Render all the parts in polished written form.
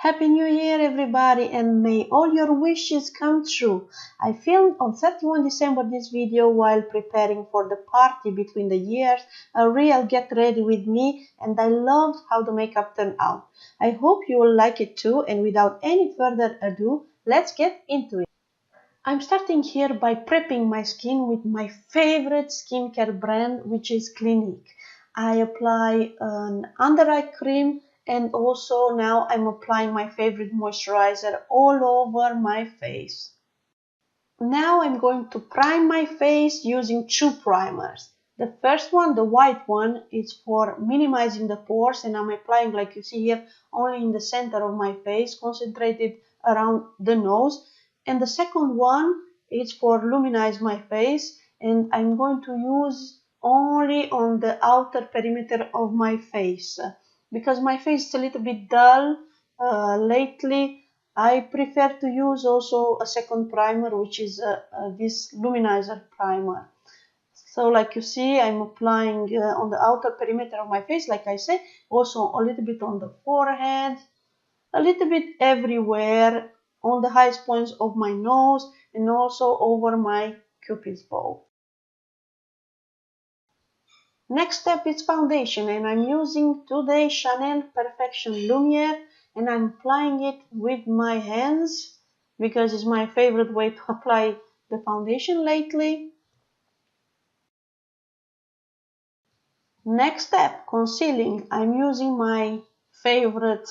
Happy New Year everybody, and may all your wishes come true. I filmed on 31 December this video while preparing for the party between the years, a real get ready with me, and I loved how the makeup turned out. I hope you will like it too, and without any further ado, let's get into it. I'm starting here by prepping my skin with my favorite skincare brand, which is Clinique. I apply an under eye cream, and also now I'm applying my favorite moisturizer all over my face. Now I'm going to prime my face using two primers. The first one, the white one, is for minimizing the pores, and I'm applying, like you see here, only in the center of my face, concentrated around the nose. And the second one is for luminize my face, and I'm going to use only on the outer perimeter of my face because my face is a little bit dull lately. I prefer to use also a second primer, which is this Luminizer primer. So like you see, I'm applying on the outer perimeter of my face, like I said, also a little bit on the forehead, a little bit everywhere, on the highest points of my nose, and also over my cupid's bow. Next step is foundation, and I'm using today Chanel Perfection Lumiere, and I'm applying it with my hands because it's my favorite way to apply the foundation lately. Next step, concealing. I'm using my favorite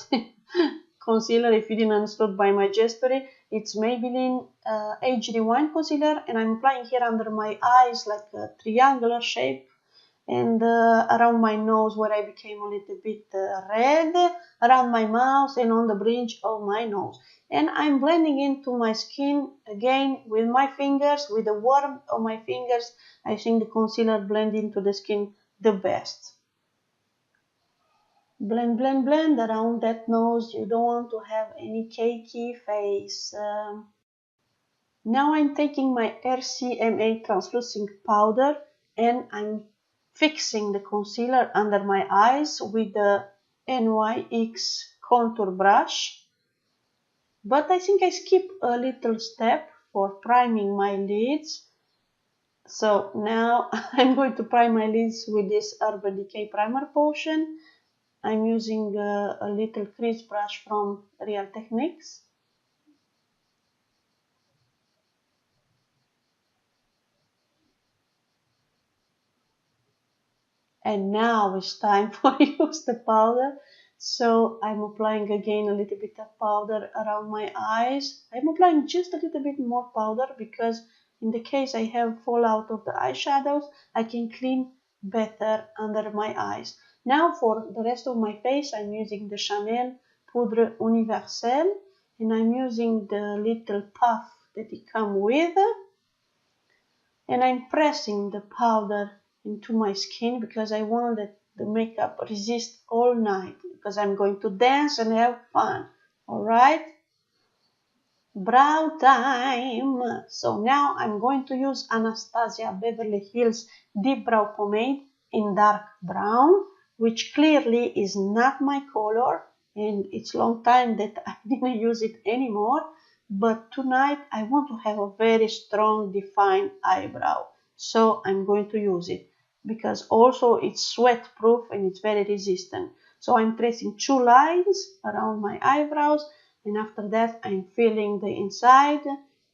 concealer. If you didn't understand by my gesture, it's Maybelline HD Wine Concealer, and I'm applying here under my eyes like a triangular shape, and around my nose where I became a little bit red, around my mouth and on the bridge of my nose. And I'm blending into my skin again with my fingers, with the warmth of my fingers. I think the concealer blends into the skin the best. Blend, blend, blend around that nose. You don't want to have any cakey face. Now I'm taking my RCMA translucent powder, and I'm fixing the concealer under my eyes with the NYX contour brush. But I think I skipped a little step for priming my lids. So now I'm going to prime my lids with this Urban Decay Primer Potion. I'm using a little crease brush from Real Techniques. And now it's time for use the powder. So I'm applying again a little bit of powder around my eyes. I'm applying just a little bit more powder because in the case I have fallout of the eyeshadows, I can clean better under my eyes. Now for the rest of my face, I'm using the Chanel Poudre Universelle, and I'm using the little puff that it comes with, and I'm pressing the powder into my skin because I want that the makeup resist all night, because I'm going to dance and have fun. Alright? Brow time! So now I'm going to use Anastasia Beverly Hills Deep Brow Pomade in dark brown, which clearly is not my color, and it's long time that I didn't use it anymore. But tonight I want to have a very strong defined eyebrow, so I'm going to use it because also it's sweat proof and it's very resistant. So I'm tracing two lines around my eyebrows, and after that I'm filling the inside.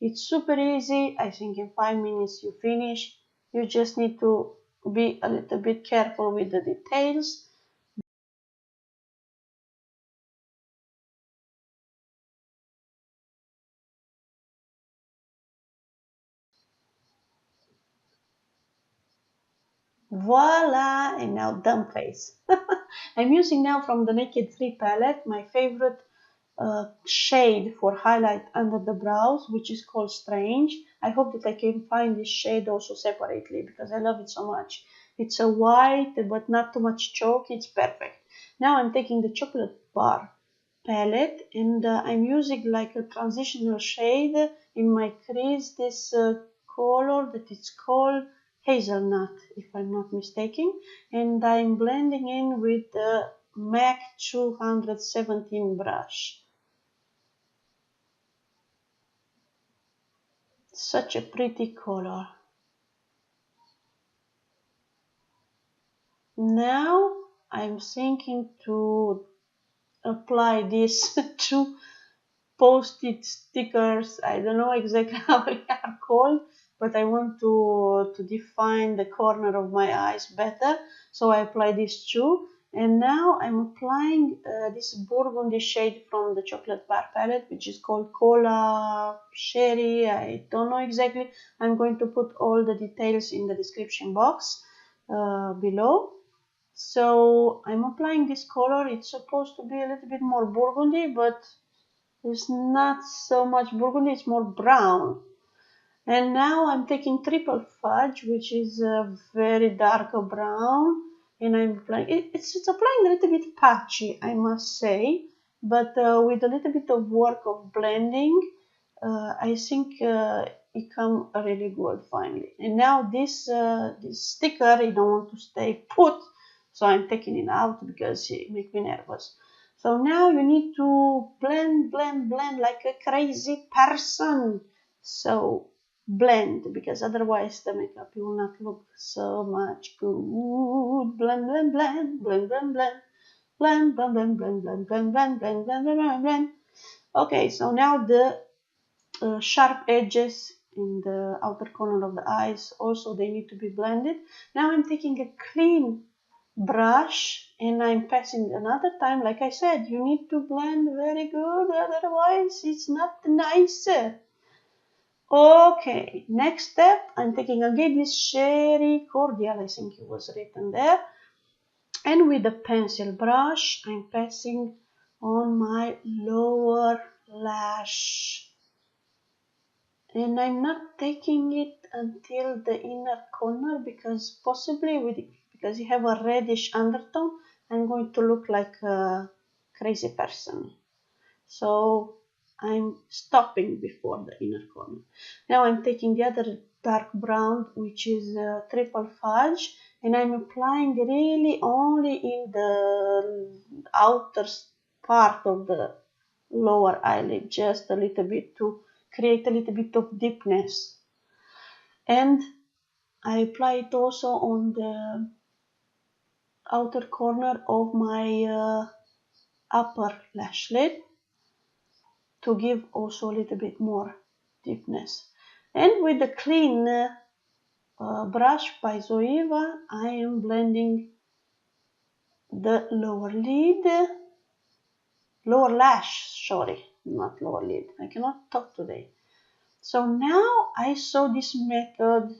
It's super easy. I think in 5 minutes you finish. You just need to be a little bit careful with the details. Voila! And now dumb face. I'm using now from the Naked 3 palette my favorite shade for highlight under the brows, which is called Strange. I hope that I can find this shade also separately because I love it so much. It's a white but not too much chalk. It's perfect. Now I'm taking the Chocolate Bar palette, and I'm using like a transitional shade in my crease, this color that is called Hazelnut, if I'm not mistaken, and I'm blending in with the MAC 217 brush. Such a pretty color. Now I'm thinking to apply these two post-it stickers. I don't know exactly how they are called, but I want to define the corner of my eyes better. So I apply these two. And now I'm applying this burgundy shade from the Chocolate Bar palette, which is called Cola Sherry. I don't know exactly. I'm going to put all the details in the description box below. So I'm applying this color. It's supposed to be a little bit more burgundy, but it's not so much burgundy, it's more brown. And now I'm taking Triple Fudge, which is a very dark brown, and I'm applying it's applying a little bit patchy, I must say, but with a little bit of work of blending, I think it come really good finally. And now this sticker, I don't want to stay put, so I'm taking it out because it makes me nervous. So now you need to blend like a crazy person. So blend, because otherwise the makeup will not look so much good. Blend, blend, blend, blend, blend, blend, blend, blend, blend, blend, blend, blend, blend, blend, blend, blend, blend. Okay, so now the sharp edges in the outer corner of the eyes, also they need to be blended. Now I'm taking a clean brush and I'm passing another time. Like I said, you need to blend very good, otherwise it's not nice. Okay, next step, I'm taking again this Sherry Cordial, I think it was written there, and with the pencil brush I'm passing on my lower lash, and I'm not taking it until the inner corner because possibly because you have a reddish undertone, I'm going to look like a crazy person. So I'm stopping before the inner corner. Now I'm taking the other dark brown, which is Triple Fudge, and I'm applying really only in the outer part of the lower eyelid, just a little bit to create a little bit of deepness. And I apply it also on the outer corner of my upper lash lid, to give also a little bit more deepness. And with the clean brush by Zoeva, I am blending the lower lash, sorry, not lower lid. I cannot talk today. So now I saw this method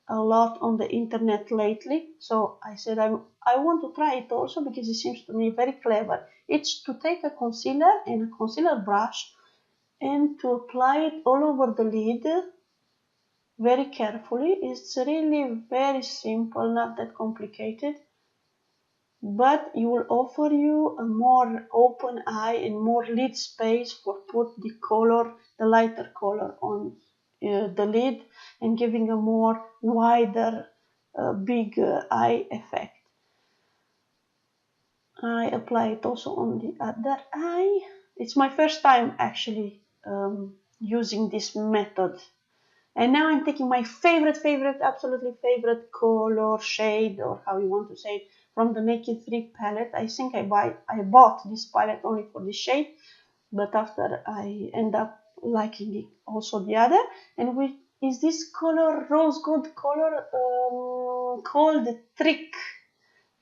a lot on the internet lately. So I said I want to try it also because it seems to me very clever. It's to take a concealer and a concealer brush and to apply it all over the lid very carefully. It's really very simple, not that complicated, but it will offer you a more open eye and more lid space for put the color, the lighter color on the lid, and giving a more wider big eye effect. I apply it also on the other eye. It's my first time actually using this method. And now I'm taking my favorite, absolutely favorite color, shade, or how you want to say it, from the Naked 3 palette. I think I bought this palette only for this shade, but after I end up liking it also the other. And which is this color, rose gold color, called Trick.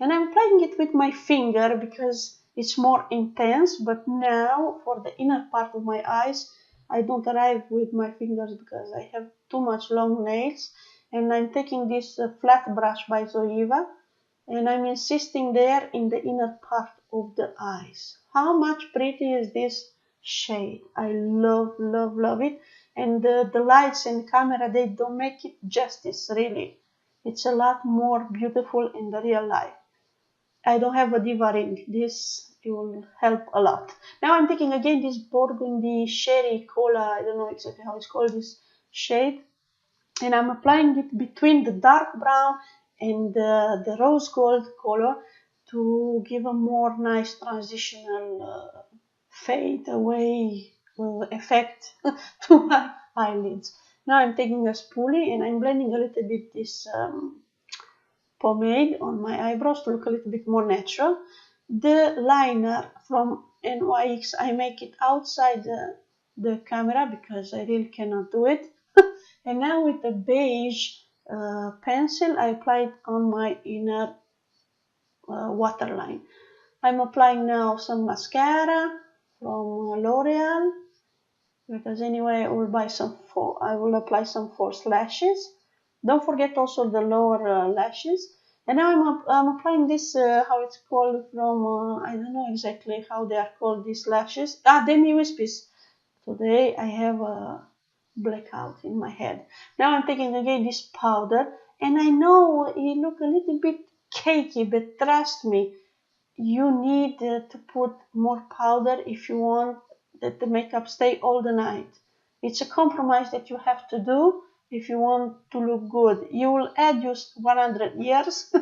And I'm applying it with my finger because it's more intense, but now for the inner part of my eyes, I don't arrive with my fingers because I have too much long nails, and I'm taking this flat brush by Zoeva, and I'm insisting there in the inner part of the eyes. How much pretty is this shade? I love, love, love it, and the lights and camera, they don't make it justice, really. It's a lot more beautiful in the real life. I don't have a diva ring. This will help a lot. Now I'm taking again this burgundy sherry cola. I don't know exactly how it's called, this shade, and I'm applying it between the dark brown and the rose gold color to give a more nice transitional fade away effect to my eyelids. Now I'm taking a spoolie and I'm blending a little bit this pomade on my eyebrows to look a little bit more natural. The liner from NYX, I make it outside the camera because I really cannot do it. And now with the beige pencil, I apply it on my inner waterline. I'm applying now some mascara from L'Oreal, because anyway I will buy some I will apply some false lashes. Don't forget also the lower lashes. And now I'm applying this, how it's called from, I don't know exactly how they are called, these lashes. Demi Wispies. Today I have a blackout in my head. Now I'm taking again this powder, and I know it looks a little bit cakey, but trust me, you need to put more powder if you want that the makeup stay all the night. It's a compromise that you have to do if you want to look good. You will add just 100 years,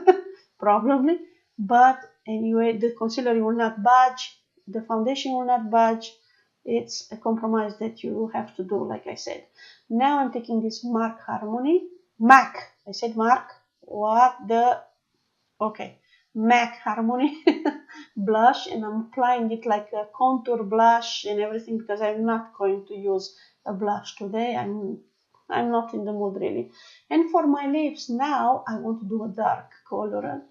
probably, but anyway, the concealer will not budge, the foundation will not budge. It's a compromise that you have to do, like I said. Now I'm taking this MAC Harmony. MAC. I said MAC. What the? Okay. MAC Harmony blush, and I'm applying it like a contour blush and everything because I'm not going to use a blush today. I'm not in the mood really. And for my lips now, I want to do a dark color.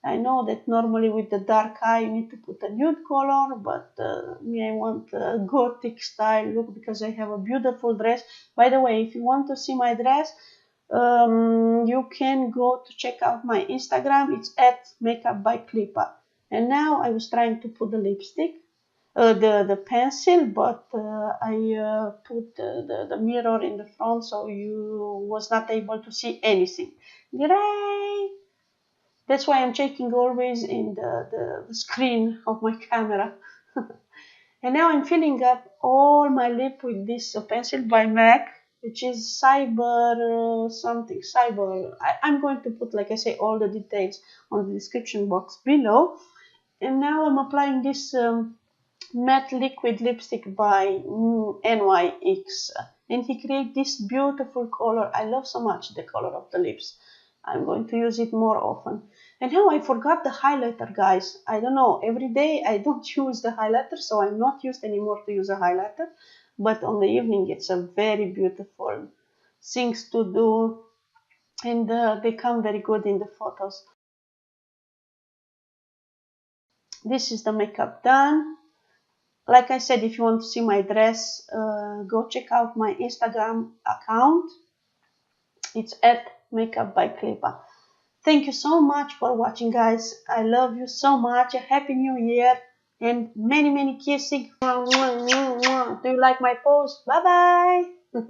I know that normally with the dark eye you need to put a nude color, but me, I want a gothic style look because I have a beautiful dress. By the way, if you want to see my dress, you can go to check out my Instagram. It's at makeup by Clipa. And now I was trying to put the lipstick, the pencil, but I put the mirror in the front, so you was not able to see anything. Great! That's why I'm checking always in the screen of my camera. And now I'm filling up all my lip with this pencil by MAC, which is Cyber something, Cyber. I'm going to put, like I say, all the details on the description box below. And now I'm applying this matte liquid lipstick by NYX. And he created this beautiful color. I love so much the color of the lips. I'm going to use it more often. And now I forgot the highlighter, guys. I don't know, every day I don't use the highlighter, so I'm not used anymore to use a highlighter. But on the evening, it's a very beautiful things to do, and they come very good in the photos. This is the makeup done. Like I said, if you want to see my dress, go check out my Instagram account. It's at makeup by Clipa. Thank you so much for watching, guys. I love you so much. A happy new year and many, many kissing. Do you like my pose? Bye bye.